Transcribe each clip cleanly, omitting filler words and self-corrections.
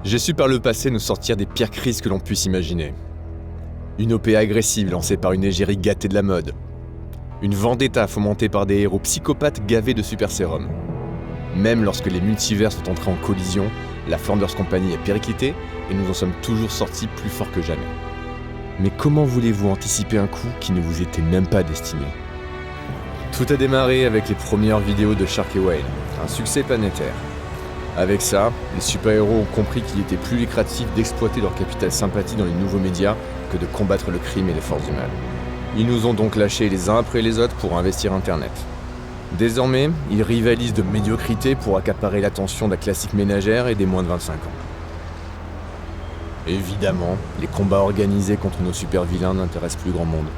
J'ai su par le passé nous sortir des pires crises que l'on puisse imaginer. Une OP agressive lancée par une égérie gâtée de la mode. Une vendetta fomentée par des héros psychopathes gavés de super sérum. Même lorsque les multivers sont entrés en collision, la Flanders Company a périclité et nous en sommes toujours sortis plus forts que jamais. Mais comment voulez-vous anticiper un coup qui ne vous était même pas destiné ? Tout a démarré avec les premières vidéos de Shark et Whale, un succès planétaire. Avec ça, les super-héros ont compris qu'il était plus lucratif d'exploiter leur capital sympathie dans les nouveaux médias que de combattre le crime et les forces du mal. Ils nous ont donc lâchés les uns après les autres pour investir Internet. Désormais, ils rivalisent de médiocrité pour accaparer l'attention de la classique ménagère et des moins de 25 ans. Évidemment, les combats organisés contre nos super-vilains n'intéressent plus grand monde.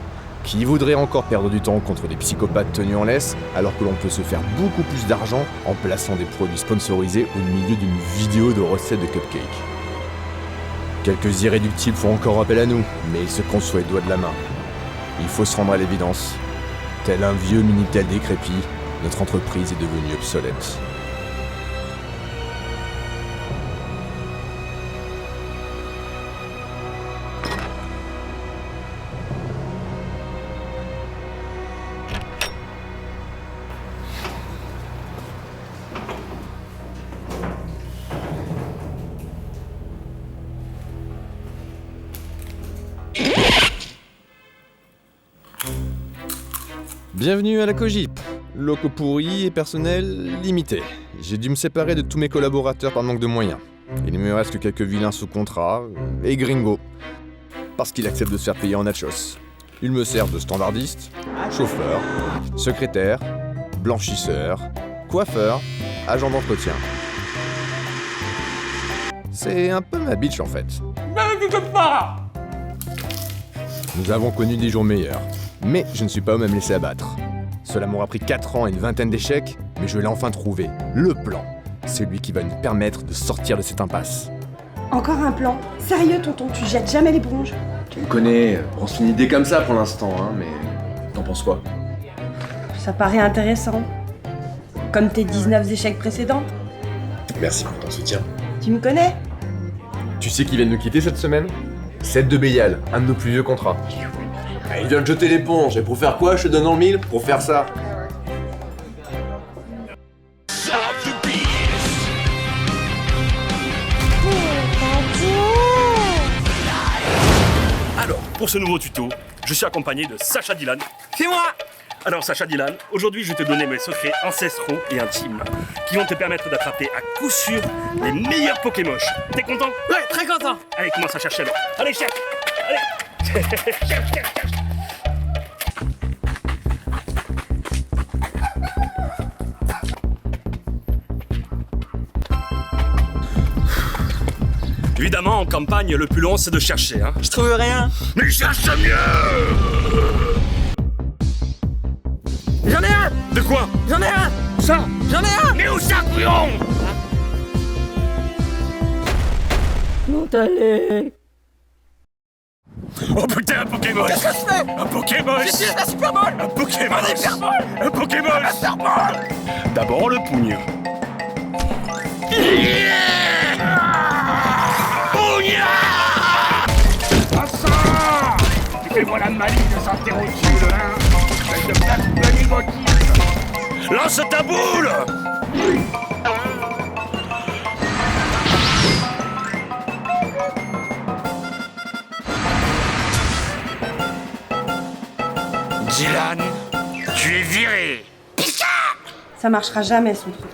Qui voudrait encore perdre du temps contre des psychopathes tenus en laisse, alors que l'on peut se faire beaucoup plus d'argent en plaçant des produits sponsorisés au milieu d'une vidéo de recettes de cupcakes. Quelques irréductibles font encore appel à nous, mais ils se comptent sur les doigts de la main. Il faut se rendre à l'évidence. Tel un vieux Minitel décrépit, notre entreprise est devenue obsolète. Bienvenue à la Cogip, locaux pourris et personnel limité. J'ai dû me séparer de tous mes collaborateurs par manque de moyens. Il ne me reste que quelques vilains sous contrat et Gringo, parce qu'il accepte de se faire payer en nachos. Ils me servent de standardiste, chauffeur, secrétaire, blanchisseur, coiffeur, agent d'entretien. C'est un peu ma bitch en fait. Nous avons connu des jours meilleurs. Mais je ne suis pas homme à me laisser abattre. Cela m'aura pris 4 ans et une vingtaine d'échecs, mais je l'ai enfin trouvé. Le plan. Celui qui va nous permettre de sortir de cette impasse. Encore un plan ? Sérieux, tonton, tu jettes jamais l'éponge ? Tu me connais, on se fait une idée comme ça pour l'instant, hein, mais t'en penses quoi? Ça paraît intéressant. Comme tes 19 échecs précédents. Merci pour ton soutien. Tu me connais ? Tu sais qui vient de nous quitter cette semaine ? Seth de Béal, un de nos plus vieux contrats. Ah, il vient de jeter l'éponge, et pour faire quoi je te donne dans le mille? Pour faire ça. Alors, pour ce nouveau tuto, je suis accompagné de Sacha Dylan. C'est moi! Alors Sacha Dylan, aujourd'hui je vais te donner mes secrets ancestraux et intimes qui vont te permettre d'attraper à coup sûr les meilleurs Pokémon. T'es content? Ouais, très content. Allez, commence à chercher alors. Allez, cherche! Allez! Cherche! Évidemment, en campagne, le plus long, c'est de chercher, hein. Je trouve rien. Mais cherche mieux! J'en ai un. De quoi? J'en ai un. Ça? J'en ai un. Mais où ça, couillon? Où t'allais? Oh putain, un Pokémon! Qu'est-ce que je fais? Un Pokémon! J'utilise la Super Ball. Un Pokémon! Un Hyperball. Un Pokémon! Un Hyperball. D'abord le pougne. Et voilà Mali de s'interroger, hein. Avec de plaques de négotique. Lance ta boule! Dylan, tu es viré! Ça marchera jamais, son truc.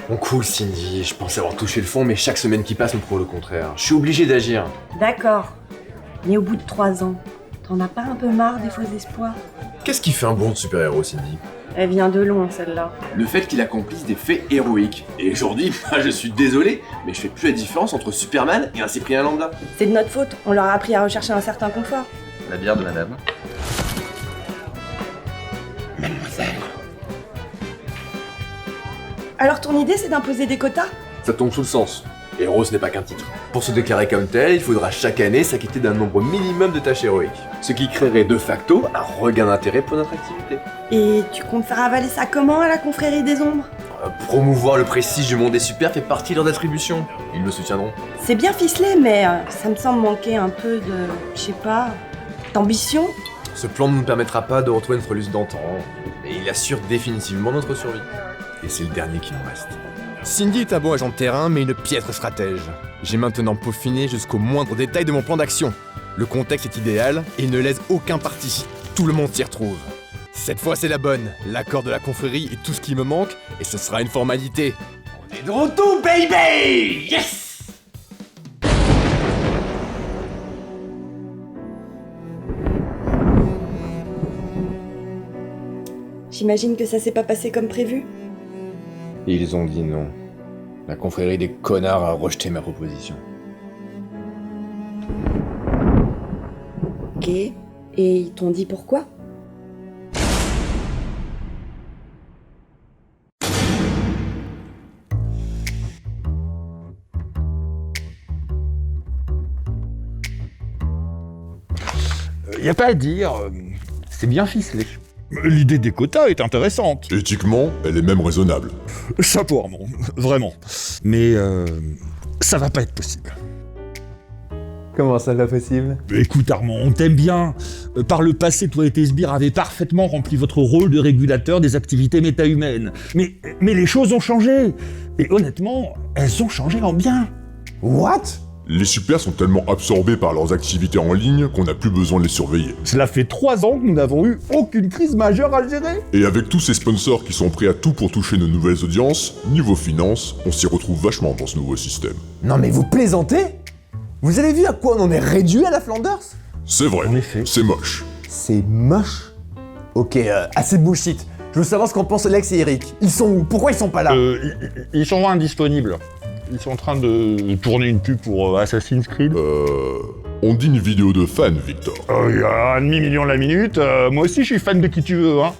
Bon cool Cindy, je pensais avoir touché le fond, mais chaque semaine qui passe me prouve le contraire. Je suis obligé d'agir. D'accord. Mais au bout de 3 ans, t'en as pas un peu marre des faux espoirs ? Qu'est-ce qui fait un bon super-héros, Cindy? Elle vient de loin, celle-là. Le fait qu'il accomplisse des faits héroïques. Et aujourd'hui, je suis désolé, mais je fais plus la différence entre Superman et un Cyprien lambda. C'est de notre faute, on leur a appris à rechercher un certain confort. La bière de madame. Mademoiselle. Alors ton idée, c'est d'imposer des quotas ? Ça tombe sous le sens. Héros, ce n'est pas qu'un titre. Pour se déclarer comme tel, il faudra chaque année s'acquitter d'un nombre minimum de tâches héroïques. Ce qui créerait de facto un regain d'intérêt pour notre activité. Et tu comptes faire avaler ça comment à la confrérie des ombres ? Promouvoir le prestige du monde des super fait partie de leurs attributions. Ils me soutiendront. C'est bien ficelé, mais ça me semble manquer un peu de, je sais pas, d'ambition. Ce plan ne nous permettra pas de retrouver notre luxe d'antan, mais il assure définitivement notre survie. Et c'est le dernier qui nous reste. Cindy est un bon agent de terrain, mais une piètre stratège. J'ai maintenant peaufiné jusqu'au moindre détail de mon plan d'action. Le contexte est idéal et il ne lèse aucun parti. Tout le monde s'y retrouve. Cette fois c'est la bonne. L'accord de la confrérie est tout ce qui me manque et ce sera une formalité. On est de retour, baby! Yes! J'imagine que ça s'est pas passé comme prévu. Ils ont dit non. La confrérie des connards a rejeté ma proposition. Ok. Et ils t'ont dit pourquoi? Y a pas à dire, c'est bien ficelé. L'idée des quotas est intéressante. Éthiquement, elle est même raisonnable. Chapeau Armand, vraiment. Mais ça va pas être possible. Comment ça, pas possible? Écoute Armand, on t'aime bien. Par le passé, toi et tes sbires avez parfaitement rempli votre rôle de régulateur des activités méta-humaines. Mais les choses ont changé. Et honnêtement, elles ont changé en bien. What? Les super sont tellement absorbés par leurs activités en ligne qu'on n'a plus besoin de les surveiller. Cela fait 3 ans que nous n'avons eu aucune crise majeure à gérer. Et avec tous ces sponsors qui sont prêts à tout pour toucher nos nouvelles audiences, niveau finance, on s'y retrouve vachement dans ce nouveau système. Non mais vous plaisantez? Vous avez vu à quoi on en est réduit à la Flanders? C'est vrai, En effet. c'est moche. C'est moche. Ok, assez de bullshit. Je veux savoir ce qu'en pensent Lex et Eric. Ils sont où? Pourquoi ils sont pas là? Ils sont indisponibles. Ils sont en train de tourner une pub pour Assassin's Creed. On dit une vidéo de fan, Victor. Il y a 1,5 million la minute. Moi aussi, je suis fan de qui tu veux, hein.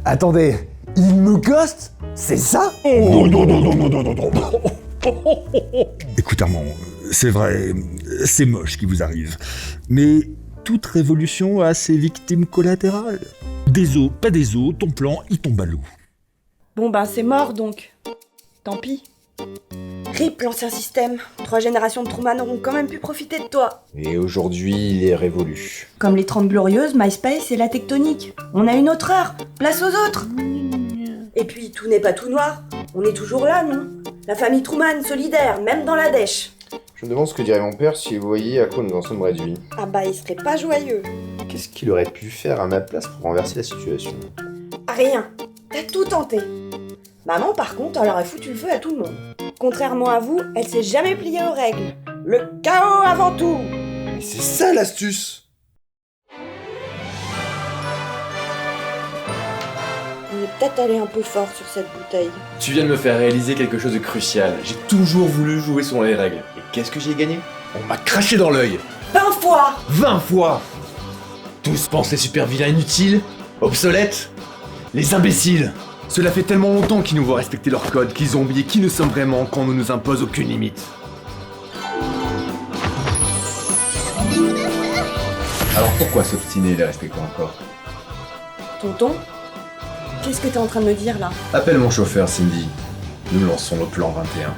Attendez, ils me ghostent? C'est ça? Non. Écoute Armand, c'est vrai, c'est moche ce qui vous arrive. Mais toute révolution a ses victimes collatérales. Des os, pas des os, ton plan, il tombe à l'eau. Bon ben c'est mort donc. Tant pis. RIP l'ancien système. 3 générations de Truman auront quand même pu profiter de toi. Et aujourd'hui, il est révolu. Comme les 30 glorieuses, MySpace et la tectonique. On a une autre heure, place aux autres. Et puis tout n'est pas tout noir. On est toujours là, non? La famille Truman, solidaire, même dans la dèche. Je me demande ce que dirait mon père si vous voyez à quoi nous en sommes réduits. Ah bah il serait pas joyeux. Qu'est-ce qu'il aurait pu faire à ma place pour renverser la situation? Rien. T'as tout tenté. Maman, par contre, elle aurait foutu le feu à tout le monde. Contrairement à vous, elle s'est jamais pliée aux règles. Le chaos avant tout. Mais c'est ça l'astuce! On est peut-être allé un peu fort sur cette bouteille. Tu viens de me faire réaliser quelque chose de crucial. J'ai toujours voulu jouer selon les règles. Et qu'est-ce que j'ai gagné? On m'a craché dans l'œil! 20 fois. 20 fois! Tous pensent les super vilains inutiles, obsolètes, les imbéciles. Cela fait tellement longtemps qu'ils nous voient respecter leurs codes qu'ils ont oublié qui nous sommes vraiment quand on ne nous impose aucune limite. Alors pourquoi s'obstiner et les respecter encore? Tonton, qu'est-ce que t'es en train de me dire là? Appelle mon chauffeur, Cindy. Nous lançons le plan 21.